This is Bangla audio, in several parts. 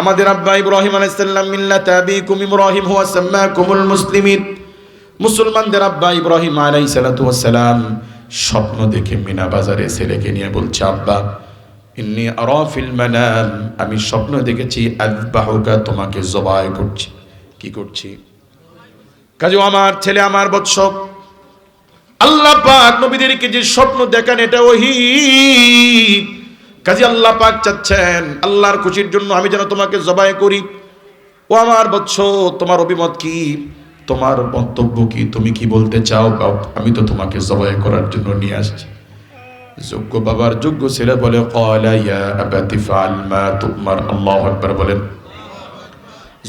আমাদের আব্বা ইব্রাহিম আলাইহিস সালাম মিল্লাতা আবিকুম ইব্রাহিম হুয়া সাম্মাকুমুল মুসলিমিন, মুসলমানদের আব্বা ইব্রাহিম আলাইহিস সালাতু ওয়াস সালাম স্বপ্ন দেখে মিনা বাজারে ছেলেকে নিয়ে বলছে, আব্বা ইন্নী আরা ফিল মানাম, আমি স্বপ্ন দেখেছি আযবাহুকা, তোমাকে জবাই করছি। কি করছি? কাজে আমার ছেলে আমার বৎস, আল্লাহ পাক নবীদেরকে যে স্বপ্ন দেখান এটা ওহী। কাজে আল্লাহ পাক চাচ্ছেন আল্লাহর খুশির জন্য আমি যেন তোমাকে জবাই করি। ও আমার বৎস, তোমার অভিমত কি? তোমার মন্তব্য কি? তুমি কি বলতে চাও? আমি তো তোমাকে জবাই করার জন্য নিয়ে আসছি। যোগ্য বাবার যোগ্য ছেলে বলে, ক্বালা ইয়া আবাতি ফাআল মা তুমার। আল্লাহু আকবার বলেন।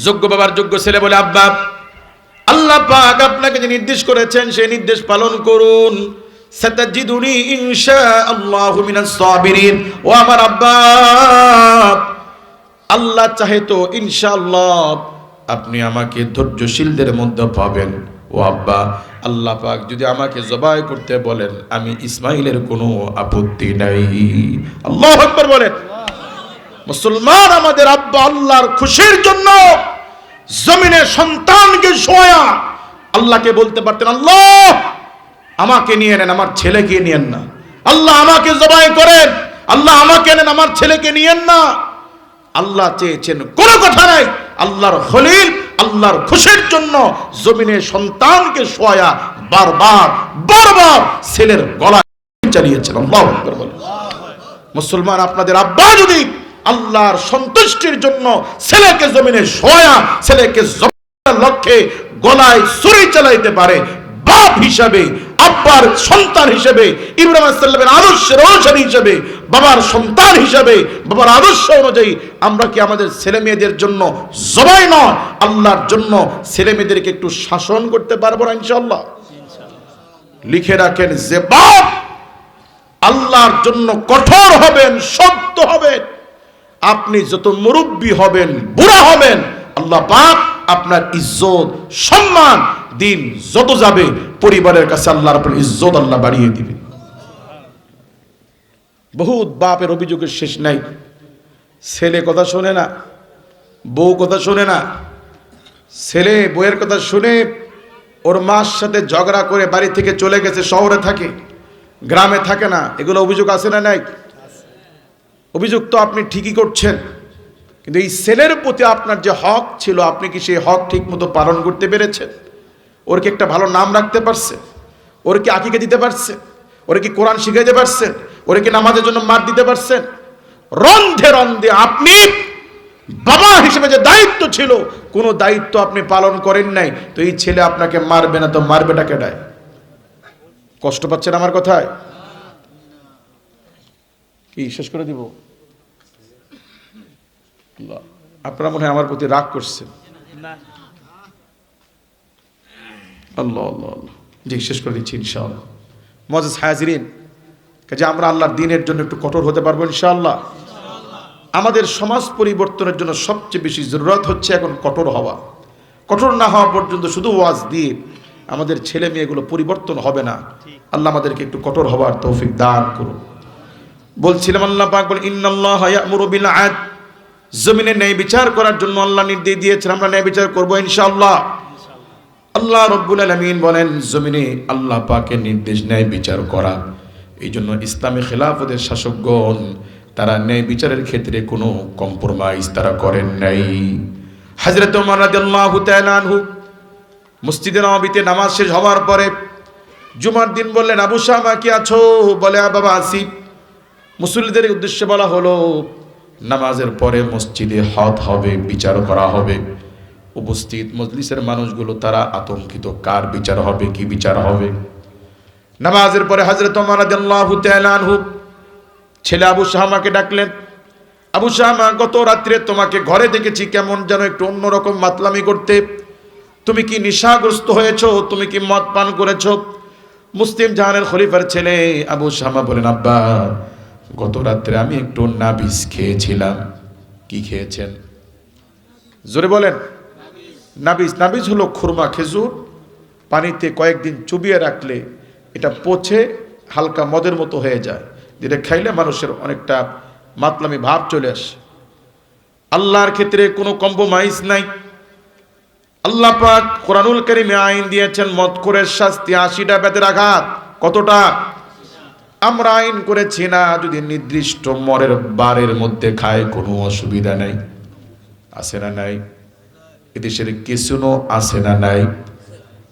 যোগ্য বাবার যোগ্য ছেলে বলে, আব্বা আল্লাহ পাক আপনাকে যে নির্দেশ করেছেন সেই নির্দেশ পালন করুন। সাতাজিদুনি ইনশাআল্লাহু মিনাস সাবিরিন। ও আমার আব্বা, আল্লাহ চাহে তো ইনশাআল্লাহ আপনি আমাকে ধৈর্যশীলদের মধ্যে পাবেন। ও আব্বা, আল্লাহ পাক যদি আমাকে জবাই করতে বলেন আমি ইসমাইলের কোনো আপত্তি নাই। আল্লাহু আকবার বলেন। মুসলমান আমাদের আব্বা আল্লাহর খুশির জন্য জমিনে সন্তানকে শোয়া আল্লাহকে বলতে পারতেন, আল্লাহ আমাকে নিয়ে নেন, আমার ছেলেকে নিয়েন না। আল্লাহ আমাকে জবাই করেন, আল্লাহ আমাকে নেন, আমার ছেলেকে নিয়েন না। আল্লাহ চেয়েছেন, কোনো কথা নাই, আল্লাহর খলিল আল্লাহর খুশির জন্য জমিনে সন্তানকে শোয়া বারবার বারবার ছেলের গলায় চালিয়েছেন। আল্লাহু আকবার বলেন। মুসলমান আপনাদের আব্বা যদি আল্লাহর সন্তুষ্টির জন্য ছেলেকে জমিনে শোয়া ছেলেকে জমিনের লক্ষ্যে গলায় ছুরি চালাইতে পারে, বাপ হিসাবে আব্বার সন্তান হিসেবে ইব্রাহিম আলাইহিস সালামের আদর্শের অনুসারী হিসেবে বাবার সন্তান হিসেবে বাবার আদর্শ অনুযায়ী আমরা কি আমাদের ছেলে মেয়েদের জন্য জবাই নয় আল্লাহর জন্য ছেলে মেয়েদেরকে একটু শাসন করতে পারবো না? ইনশাআল্লাহ। লিখে রাখেন, যে বাপ আল্লাহর জন্য কঠোর হবেন, শক্ত হবেন, আপনি যত মুরব্বী হবেন, বুড়া হবেন, আল্লাহ পাক আপনার ইজ্জত সম্মান দিন যত যাবে পরিবারের কাছে আল্লাহর আপনার ইজ্জত আল্লাহ বাড়িয়ে দিবে। বহুত বাপের অভিযোগের শেষ নাই। ছেলে কথা শোনে না, বউ কথা শোনে না, ছেলে বউয়ের কথা শুনে ওর মার সাথে ঝগড়া করে বাড়ি থেকে চলে গেছে, শহরে থাকে, গ্রামে থাকে না। এগুলো অভিযোগ আছে না নাই? অভিযোগ তো আপনি ঠিকই করছেন, কিন্তু এই ছেলের প্রতি আপনার যে হক ছিল আপনি কি সেই হক ঠিক মতো পালন করতে পেরেছেন? ওর কি একটা ভালো নাম রাখতে পারছেন? ওর কি আকিকা দিতে পারছেন? ওর কি কোরআন শিখাইতে পারছেন? ওর কি নামাজের জন্য মার দিতে পারছেন? রন্ধে রন্ধে আপনি বাবা হিসেবে যে দায়িত্ব ছিল কোনো দায়িত্ব আপনি পালন করেন নাই, তো এই ছেলে আপনাকে মারবে না তো মারবেটা কেডায়? কষ্ট পাচ্ছেন আমার কথায়? কি শেষ করে দিব? আপনারা মনে হয় আমার প্রতি রাগ করছেন। আল্লাহ আল্লাহ আল্লাহ, জি শেষ করে দিচ্ছি ইনশাআল্লাহ। মুআজ্জাজ হাজিরিন, কাজে আমরা আল্লাহর দ্বীনের জন্য একটু কঠোর হতে পারবো ইনশাআল্লাহ। আমাদের সমাজ পরিবর্তনের জন্য সবচেয়ে বেশি জরুরত হচ্ছে এখন কঠোর হওয়া। কঠোর না হওয়া পর্যন্ত শুধু ওয়াজ দিয়ে আমাদের ছেলে মেয়েগুলো পরিবর্তন হবে না। আল্লাহ আমাদেরকে একটু কঠোর হওয়ার তৌফিক দান করুন। বলছিলাম আল্লাহ পাক বলেন, ইন্নাল্লাহা ইয়া'মুরু বিল আদল, জমিনে ন্যায় বিচার করার জন্য আল্লাহ নির্দেশ দিয়েছেন, আমরা ন্যায় বিচার করব ইনশাআল্লাহ। আল্লাহ রাব্বুল আলামিন বলেন জমিনে আল্লাহ পাকের নির্দেশ ন্যায় বিচার করা। এই জন্য ইসলামী খেলাফতের শাসকগণ তারা ন্যায় বিচারের ক্ষেত্রে কোনো কম্প্রোমাইজ তারা করেন নাই। হযরত ওমর রাদিয়াল্লাহু তাআলা আনহু মসজিদে নববীতে নামাজ শেষ হওয়ার পরে জুমার দিন বললেন, আবু শামা কি আছো? বলে, বাবা আসি। মুসল্লিদের উদ্দেশ্যে বলা হলো, নামাজের পরে মসজিদে হদ হবে, বিচার করা হবে। উপস্থিত মজলিসের মানুষগুলো তারা আতঙ্কিত, কার বিচার হবে, কি বিচার হবে। নামাজের পরে হযরত ওমর রাদিয়াল্লাহু তাআলা আনহু ছেলে আবু শামাকে ডাকলেন, আবু শামা, গত রাত্রে তোমাকে ঘরে দেখেছি কেমন যেন একটু অন্যরকম মাতলামি করতে, তুমি কি নেশাগ্রস্ত হয়েছো? তুমি কি মদ পান করেছো? মুসলিম জাহানের খলিফার ছেলে আবু শামা বলেন, আব্বা গত রাত্রে আমি একটু নাবিজ খেয়েছিলাম। কি খেয়েছেন? জোরে বলেন। নাবিজ, নাবিজ হলো খুরমা, খেজুর পানিতে কয়েকদিন চুবিয়ে রাখলে এটা পচে হালকা মদের মতো হয়ে যায়, যেটা খাইলে মানুষের অনেকটা মাতলামি ভাব চলে আসে। আল্লাহর ক্ষেত্রে কোনো কম্প্রোমাইজ নাই। আল্লাহ পাক কোরআনুল কারীমে আইন দিয়েছেন মদখোরের শাস্তি ৮০টা বেতের আঘাত। কতটা? আমরা আইন করেছি না যদি নির্দিষ্ট মরের বারের মধ্যে খায় কোনো অসুবিধা নাই, আছে না নাই? এদেশের কিছু আছে না নাই?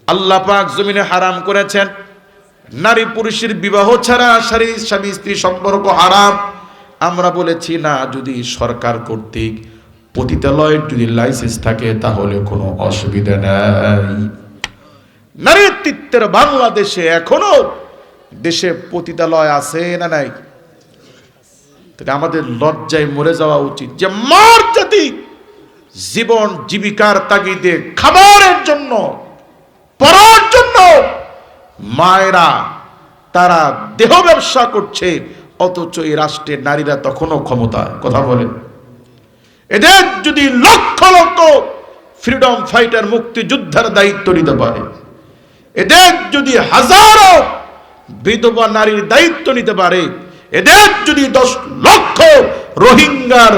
আল্লাহ পাক জমিনে হারাম করেছেন নারী পুরুষের বিবাহ ছাড়া স্বামী স্ত্রী সম্পর্ক হারাম। আমরা বলেছি না যদি সরকার কর্তৃক পতিতালয়ের যদি লাইসেন্স থাকে তাহলে কোনো অসুবিধা নাই। নারীত্বের বাংলাদেশে এখনো দেশে পতিতালয় আছে না নাই? আমাদের লজ্জায় মরে যাওয়া উচিত যে মার জাতি জীবন জীবিকার তাগিদে খাবারের জন্য পড়ার জন্য মায়েরা তারা দেহ ব্যবসা করছে, অথচ এই রাষ্ট্রের নারীরা তখনও ক্ষমতায়। কথা বলেন, এদের যদি লক্ষ লক্ষ ফ্রিডম ফাইটার মুক্তিযোদ্ধার দায়িত্ব নিতে পারে, এদের যদি হাজারো বিধবা নারীর দায়িত্ব নিতে পারে, এদের যদি 10 লক্ষ রোহিঙ্গার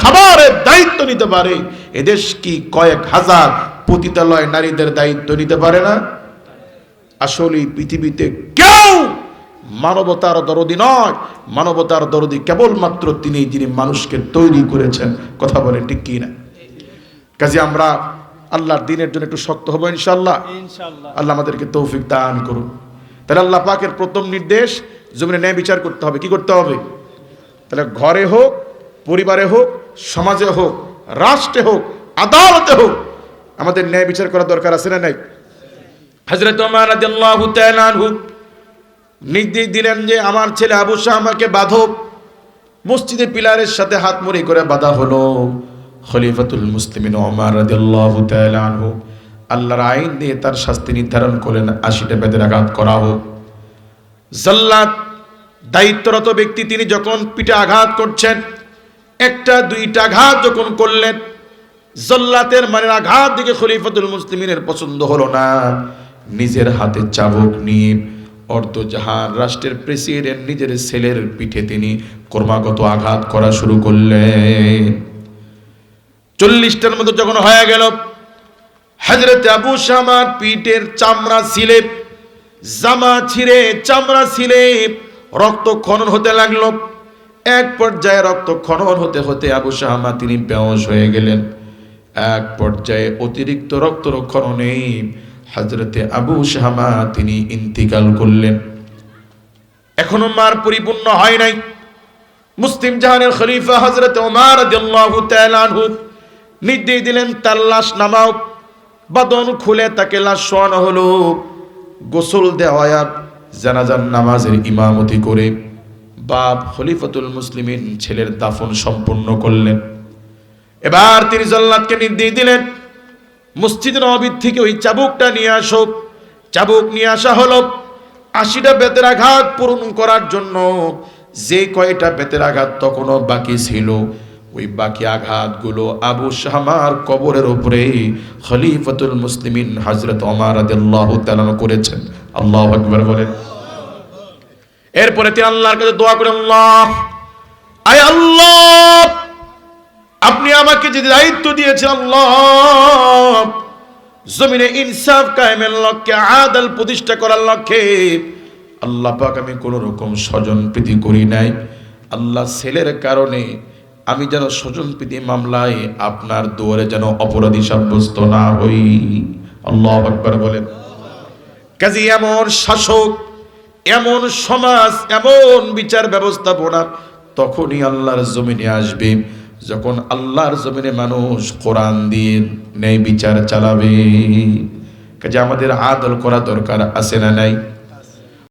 খাবারের দায়িত্ব নিতে পারে, এদেশ কি কয়েক হাজার পতিতালয় নারীদের দায়িত্ব নিতে পারে না? আসলে পৃথিবীতে কেউ মানবতার দরদি নয়, মানবতার দরদি কেবলমাত্র তিনি যিনি মানুষকে তৈরি করেছেন। কথা বলেন ঠিক কি না? কাজে আমরা আল্লাহর দ্বীনের জন্য একটু শক্ত হবো ইনশাআল্লাহ। আল্লাহ আমাদেরকে তৌফিক দান করুন। তাহলে আল্লাহ পাকের প্রথম নির্দেশ জমিনে ন্যায় বিচার করতে হবে। কি করতে হবে? তাহলে ঘরে হোক, পরিবারে হোক, সমাজে হোক, রাষ্ট্রে হোক, আদালতে হোক, আমাদের ন্যায় বিচার করার দরকার আছে না নাই? হযরত ওমর রাদিয়াল্লাহু তাআলা আনহু নির্দেশ দিলেন যে আমার ছেলে আবু শামাকে বাঁধো। মসজিদে পিলারের সাথে হাত মুড়ি করে বাঁধা হলো। খলিফাতুল মুসলিমিন ওমর রাদিয়াল্লাহু তাআলা আনহু আল্লাহর আইন দিয়ে তার শাস্তি নির্ধারণ করলেন, ৮০টা বেতের আঘাত করা হোক। জাল্লাত দায়িত্বরত ব্যক্তি তিনি যখন পিঠে আঘাত করছেন, একটা দুইটা আঘাত যখন করলেন, জাল্লাতের মানের আঘাত দিকে খলিফাতুল মুসলিমিনের পছন্দ হলো না। নিজের হাতে চাবুক নিয়ে অর্ধজাহান রাষ্ট্রের প্রেসিডেন্ট নিজের ছেলের পিঠে তিনি ক্রমাগত আঘাত করা শুরু করলেন। 40টার মতো যখন হয়ে গেল, হযরত আবু শামার পিঠের চামড়া ছিলে, জামা ছিঁড়ে চামড়া ছিলে রক্ত খনন হতে লাগলো। এক পর্যায়ে রক্ত খনন হতে হতে আবু শামা তিনি বেহুশ হয়ে গেলেন। এক পর্যায়ে অতিরিক্ত রক্ত খননে হযরতে আবু শামা তিনি ইন্তিকাল করলেন। এখনো মার পরিপূর্ণ হয় নাই। মুসলিম জাহানের খলিফা হযরত ওমর রাদিয়াল্লাহু তাআলা আনহু নির্দেশ দিলেন তার লাশ নামাও। বাদন খুলে তাকে লাশ শোয়ানো হলো। গোসল দেওয়া, জানাজার নামাজের ইমামতি করে বাপ খলিফাতুল মুসলিমিন ছেলের দাফন সম্পূর্ণ করলেন। এবার তিনি জাল্লাতকে নির্দেশ দিলেন মসজিদ নববী থেকে ওই চাবুকটা নিয়ে আসো। চাবুক নিয়ে আসা হলো। ৮০টা বেতের আঘাত পূরণ করার জন্য যে কয়টা বেতের আঘাত তখনও বাকি ছিল, ওই বাকি আঘাতগুলো আবু শামার কবরের উপরে খলিফাতুল মুসলিমিন হযরত ওমর রাদিয়াল্লাহু তাআলা করেছেন। আল্লাহু আকবার বলেন। এরপরে তিনি আল্লাহর কাছে দোয়া করেন, আল্লাহ, আয় আল্লাহ, আপনি আমাকে যে দায়িত্ব দিয়েছেন, আল্লাহ, জমিনে ইনসাফ কায়েমের লক্ষ্যে, আদল প্রতিষ্ঠা করার লক্ষ্যে আল্লাহ পাক আমি কোন রকম স্বজন প্রীতি করি নাই। আল্লাহ ছেলের কারণে আমি যেন স্বজন প্রীতি মামলায় আপনার দুয়ারে যেন অপরাধী সাব্যস্ত না হই। আল্লাহু আকবার বলেন। কাজী এমন শাসক, এমন সমাজ, এমন বিচার ব্যবস্থাপনা তখনই আল্লাহর জমিনে আসবে যখন আল্লাহর জমিনে মানুষ কোরআন দিয়ে ন্যায় বিচার চালাবে। কাজে আমাদের আদল করা দরকার আছে না নাই?